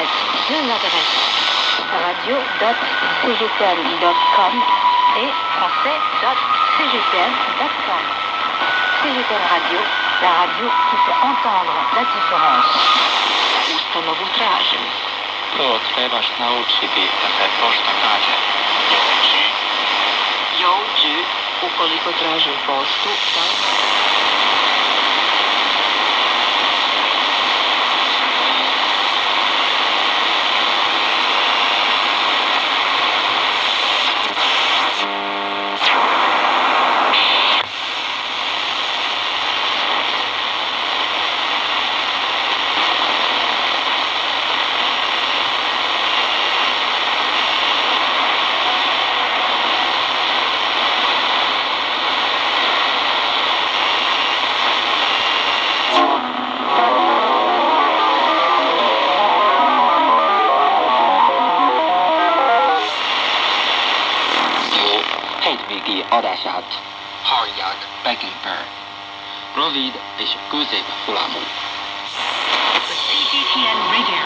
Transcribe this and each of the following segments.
adresses, deux adresses, radio.cgtn.com et français.cgtn.com. CGTN Radio, la radio qui fait entendre la différence. Ustanowu traży. To trebaš naučiti da se pošto kaže. Jođi, ukoliko tražim poštu, da... Adását hallják Beckenper, rövid és középfulamú. The CGTN Radio.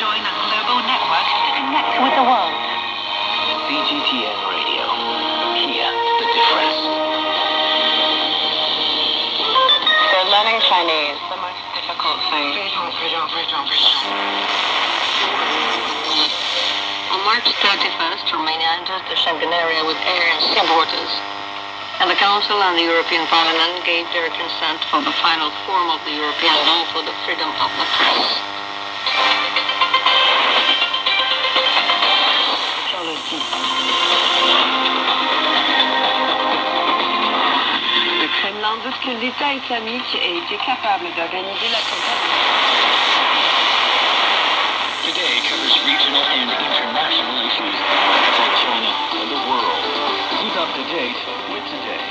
Join a global network to connect with the world. CGTN Radio. Hear the difference. So learning Chinese, the most difficult thing. On March 31st, Romania entered the Schengen area with air and sea borders, and the Council and the European Parliament gave their consent for the final form of the European Law for the Freedom of the Press. Le Kremlin doute que l'État islamique ait été capable d'organiser la campagne. Today covers regional and international issues for China and the world. Keep up to date with Today.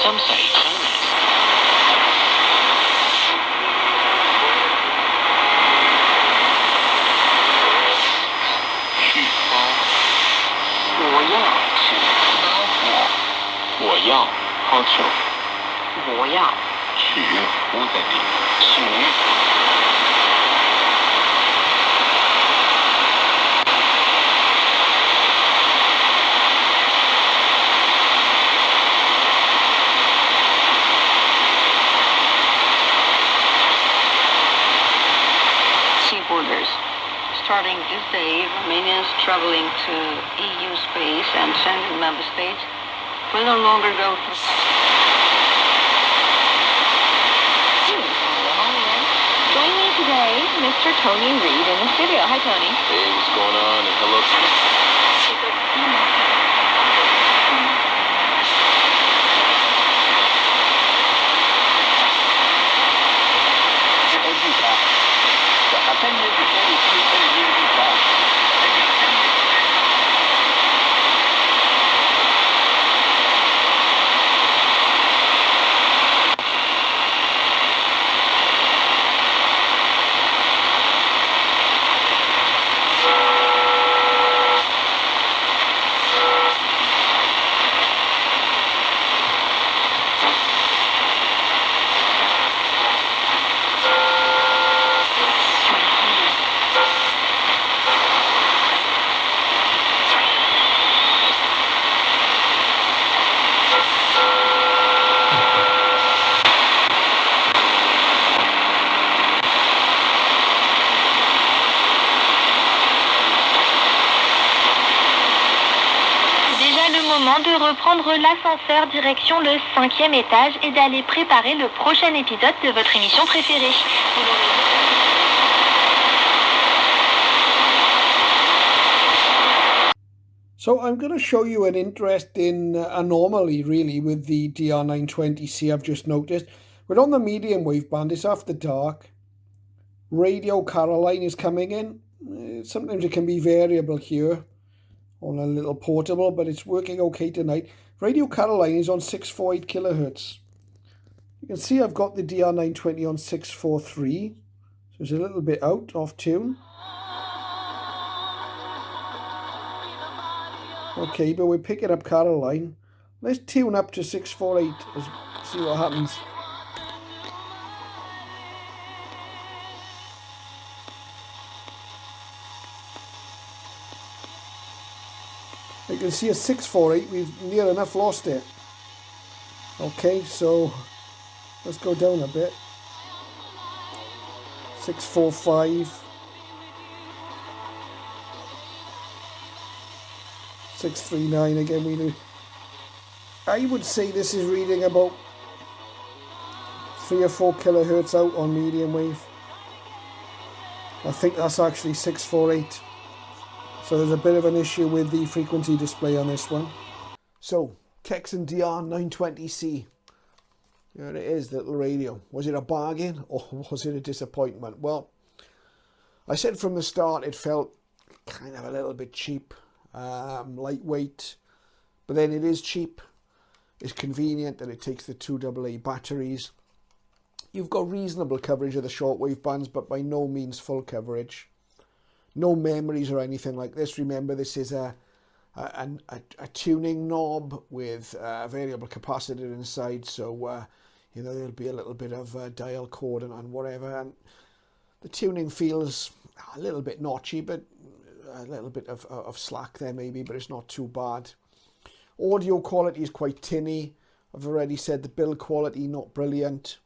Some say China's. 我要好球。我要取无在地。取。Sea borders. Starting this day, Romanians traveling to EU space and Schengen member states will no longer go through. Joining me today, Mr. Tony Reed in the studio. Hi, Tony. Hey, what's going on? And hello. De reprendre l'ascenseur direction le 5e étage et d'aller préparer le prochain épisode de votre émission préférée. So I'm going to show you an interesting anomaly really with the DR920c I've just noticed. We're on the medium wave band, it's after dark. Radio Caroline is coming in. Sometimes it can be variable here on a little portable, but it's working okay tonight. Radio Caroline is on 648 kilohertz. You can see I've got the DR920 on 643, so it's a little bit out, off tune. Okay, but we're picking up Caroline. Let's tune up to 648 and see what happens. You can see a 648, we've near enough lost it. Okay, so let's go down a bit. 645. 639 again. We do. I would say this is reading about 3 or 4 kilohertz out on medium wave. I think that's actually 648. So there's a bit of an issue with the frequency display on this one. So, Tecsun DR920c. There it is, the little radio. Was it a bargain or was it a disappointment? Well, I said from the start it felt kind of a little bit cheap, lightweight, but then it is cheap. It's convenient and it takes the 2 AA batteries. You've got reasonable coverage of the shortwave bands, but by no means full coverage. No memories or anything like this. Remember, this is a tuning knob with a variable capacitor inside, so you know, there'll be a little bit of dial code and whatever. And the tuning feels a little bit notchy, but a little bit of slack there maybe, but it's not too bad. Audio quality is quite tinny. I've already said the build quality not brilliant.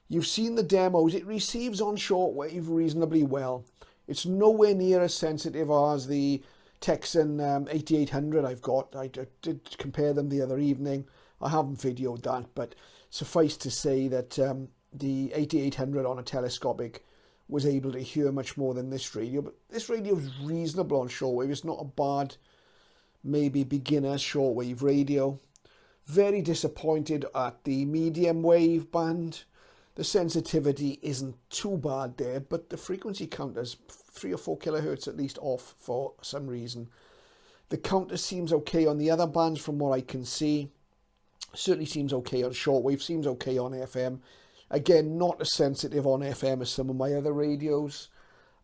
You've seen the demos. It receives on shortwave reasonably well. It's nowhere near as sensitive as the Tecsun 8800 I've got. I did compare them the other evening. I haven't videoed that, but suffice to say that the 8800 on a telescopic was able to hear much more than this radio. But this radio is reasonable on shortwave. It's not a bad, maybe beginner shortwave radio. Very disappointed at the medium wave band. The sensitivity isn't too bad there, but the frequency counter's 3 or 4 kilohertz at least off for some reason. The counter seems okay on the other bands from what I can see. Certainly seems okay on shortwave, seems okay on FM. Again, not as sensitive on FM as some of my other radios.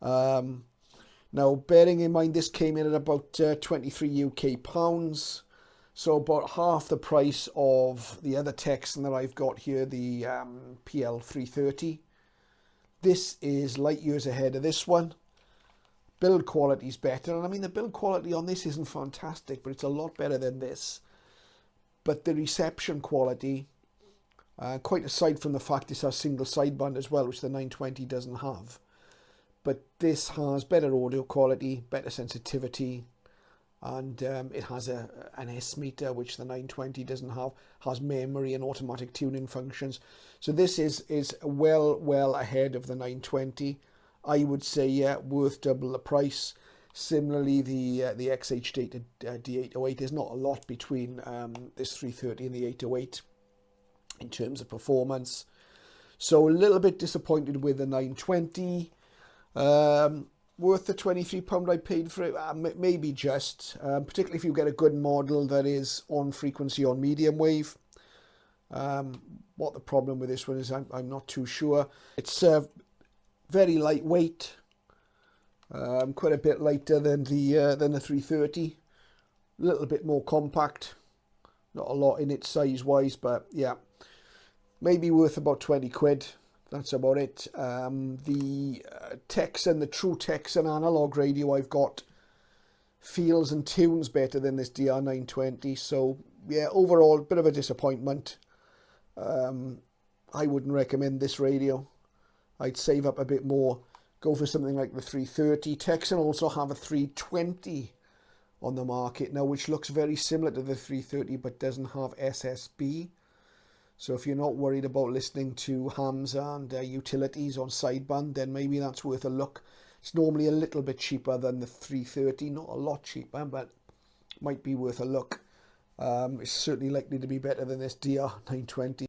Now, bearing in mind this came in at about 23 UK pounds. So about half the price of the other Tecsun that I've got here, the PL330. This is light years ahead of this one. Build quality is better. And I mean, the build quality on this isn't fantastic, but it's a lot better than this. But the reception quality, quite aside from the fact this has single sideband as well, which the 920 doesn't have. But this has better audio quality, better sensitivity, and it has an S meter, which the 920 doesn't have, has memory and automatic tuning functions. So this is well ahead of the 920. I would say, yeah, worth double the price. Similarly, the XH D808, there's not a lot between this 330 and the 808 in terms of performance. So a little bit disappointed with the 920. Worth the £23 I paid for it? Maybe just, particularly if you get a good model that is on frequency on medium wave. What the problem with this one is, I'm not too sure. It's very lightweight, quite a bit lighter than the 330. A little bit more compact. Not a lot in it size wise, but yeah, maybe worth about 20 quid. That's about it. The Tecsun, the true Tecsun analog radio I've got feels and tunes better than this DR920. So yeah, overall, a bit of a disappointment. I wouldn't recommend this radio. I'd save up a bit more, go for something like the 330. Tecsun also have a 320 on the market now, which looks very similar to the 330 but doesn't have SSB. So if you're not worried about listening to hams and utilities on sideband, then maybe that's worth a look. It's normally a little bit cheaper than the 330, not a lot cheaper, but might be worth a look. It's certainly likely to be better than this DR920.